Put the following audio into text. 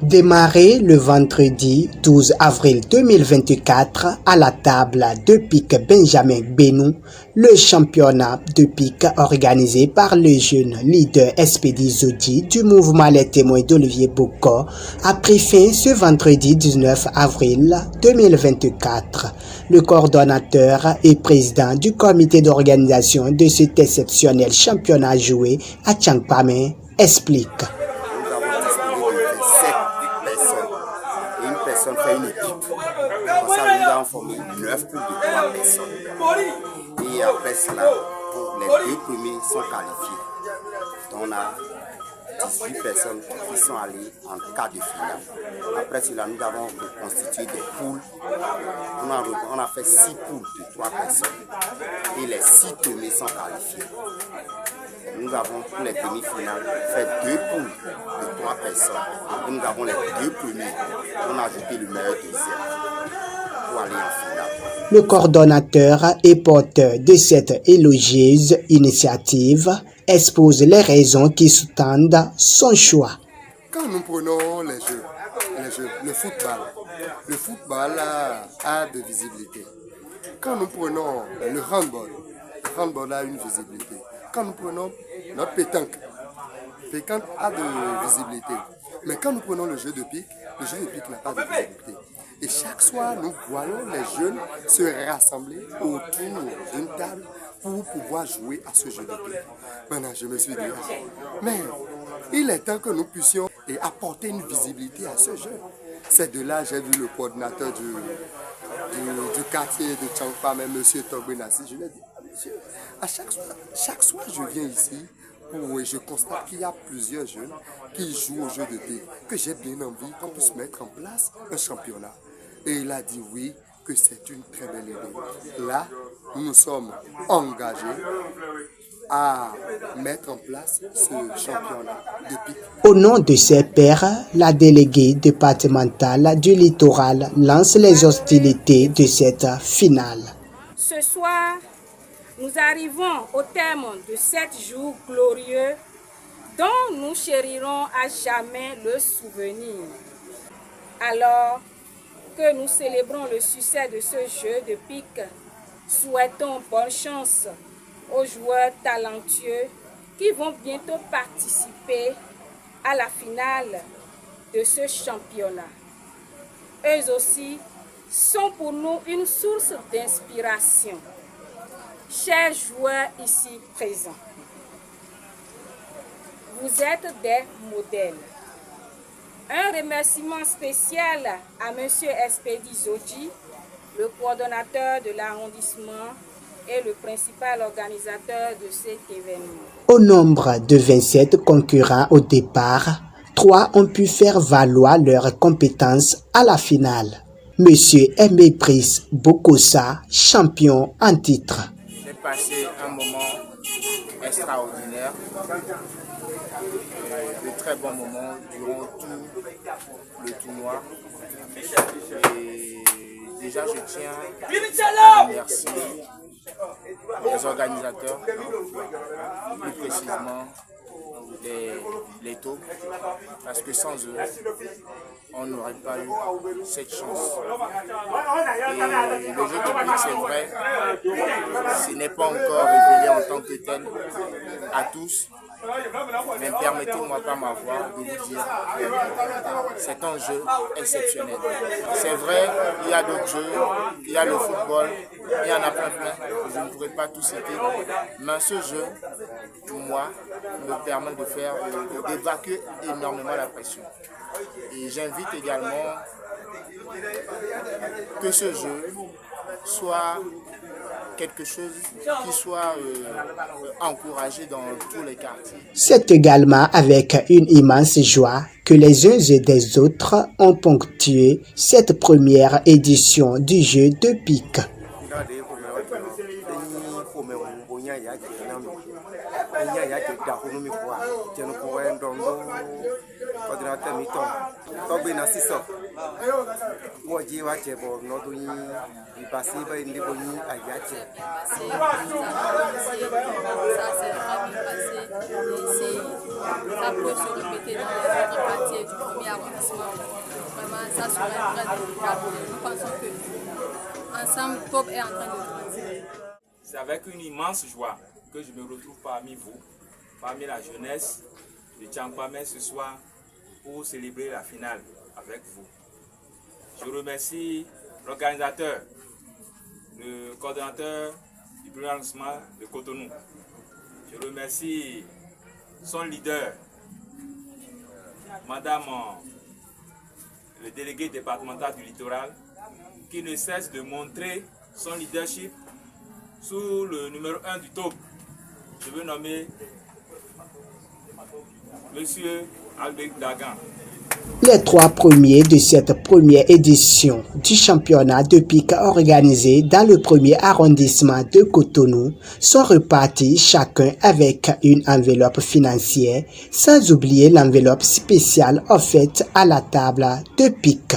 Démarré le vendredi 12 avril 2024 à la table de pique Benjamin Benou, le championnat de pique organisé par le jeune leader Espedi Zodi du mouvement Les Témoins d'Olivier Boko a pris fin ce vendredi 19 avril 2024. Le coordonnateur et président du comité d'organisation de cet exceptionnel championnat joué à Tchangpame explique. Une personne fait une équipe. Comme ça, nous avons formé 9 poules de 3 personnes. Et après cela, les 2 premiers sont qualifiés. Donc on a 18 personnes qui sont allées en quart de finale. Après cela, nous avons constitué des poules. On a fait 6 poules de 3 personnes. Et les 6 premiers sont qualifiés. Nous avons pour les demi-finales fait 2 poules de 3 personnes. Et nous avons les 2 premiers. On a ajouté le meilleur deuxième pour aller en finale. Le coordonnateur et porteur de cette élogieuse initiative expose les raisons qui sous-tendent son choix. Quand nous prenons les jeux, le football a de visibilité. Quand nous prenons le handball a une visibilité. Quand nous prenons notre pétanque a de visibilité. Mais quand nous prenons le jeu de pique n'a pas de visibilité. Et chaque soir, nous voyons les jeunes se rassembler autour d'une table pour pouvoir jouer à ce jeu de pique. Maintenant, je me suis dit, mais il est temps que nous puissions apporter une visibilité à ce jeu. C'est de là que j'ai vu le coordinateur du quartier de Tchangpame, M. Togbenassi. Je lui ai dit, monsieur, à chaque soir, je viens ici et je constate qu'il y a plusieurs jeunes qui jouent au jeu de pique, que j'ai bien envie qu'on puisse mettre en place un championnat. Et il a dit oui, que c'est une très belle idée. Là, nous nous sommes engagés à mettre en place ce championnat de pique. Au nom de ses pairs, la déléguée départementale du littoral lance les hostilités de cette finale. Ce soir, nous arrivons au terme de 7 jours glorieux dont nous chérirons à jamais le souvenir. Alors que nous célébrons le succès de ce jeu de pique, souhaitons bonne chance aux joueurs talentueux qui vont bientôt participer à la finale de ce championnat. Eux aussi sont pour nous une source d'inspiration. Chers joueurs ici présents, vous êtes des modèles. Un remerciement spécial à M. Espedi Zodi, le coordonnateur de l'arrondissement et le principal organisateur de cet événement. Au nombre de 27 concurrents au départ, 3 ont pu faire valoir leurs compétences à la finale. Monsieur Aimé Brice Bokosa, champion en titre. J'ai passé un moment extraordinaire, de très bons moments durant tout le tournoi. Et déjà, je tiens à remercier les organisateurs, plus précisément les taupes, parce que sans eux, on n'aurait pas eu cette chance. Et le jeu de pique, c'est vrai, ce n'est pas encore révélé en tant que tel à tous, mais permettez-moi par ma voix de vous dire, c'est un jeu exceptionnel. C'est vrai, il y a d'autres jeux, il y a le football, il y en a plein, je ne pourrais pas tout citer, mais ce jeu, pour moi, me permet d'évacuer énormément la pression. Et j'invite également que ce jeu soit quelque chose qui soit encouragé dans tous les quartiers. C'est également avec une immense joie que les uns et des autres ont ponctué cette première édition du jeu de pique. coordinateur Miton. Togbe na siso. Moji wa chebo nodo yi passé ba inde boni ayache. Ça s'est vraiment passé. Ça peut se répéter dans les autres parties du premier arrondissement. Vraiment, ça serait très délicat. Nous pensons que ensemble, Pop est en train de grandir. C'est avec une immense joie que je me retrouve parmi vous, parmi la jeunesse de Tchampamé ce soir pour célébrer la finale avec vous. Je remercie l'organisateur, le coordonnateur du premier arrondissement de Cotonou. Je remercie son leader, Madame le délégué départemental du littoral, qui ne cesse de montrer son leadership sous le numéro 1 du TOP. Je veux nommer Monsieur Albert Dagan. Les 3 premiers de cette première édition du championnat de pique organisé dans le premier arrondissement de Cotonou sont repartis chacun avec une enveloppe financière, sans oublier l'enveloppe spéciale offerte à la table de pique.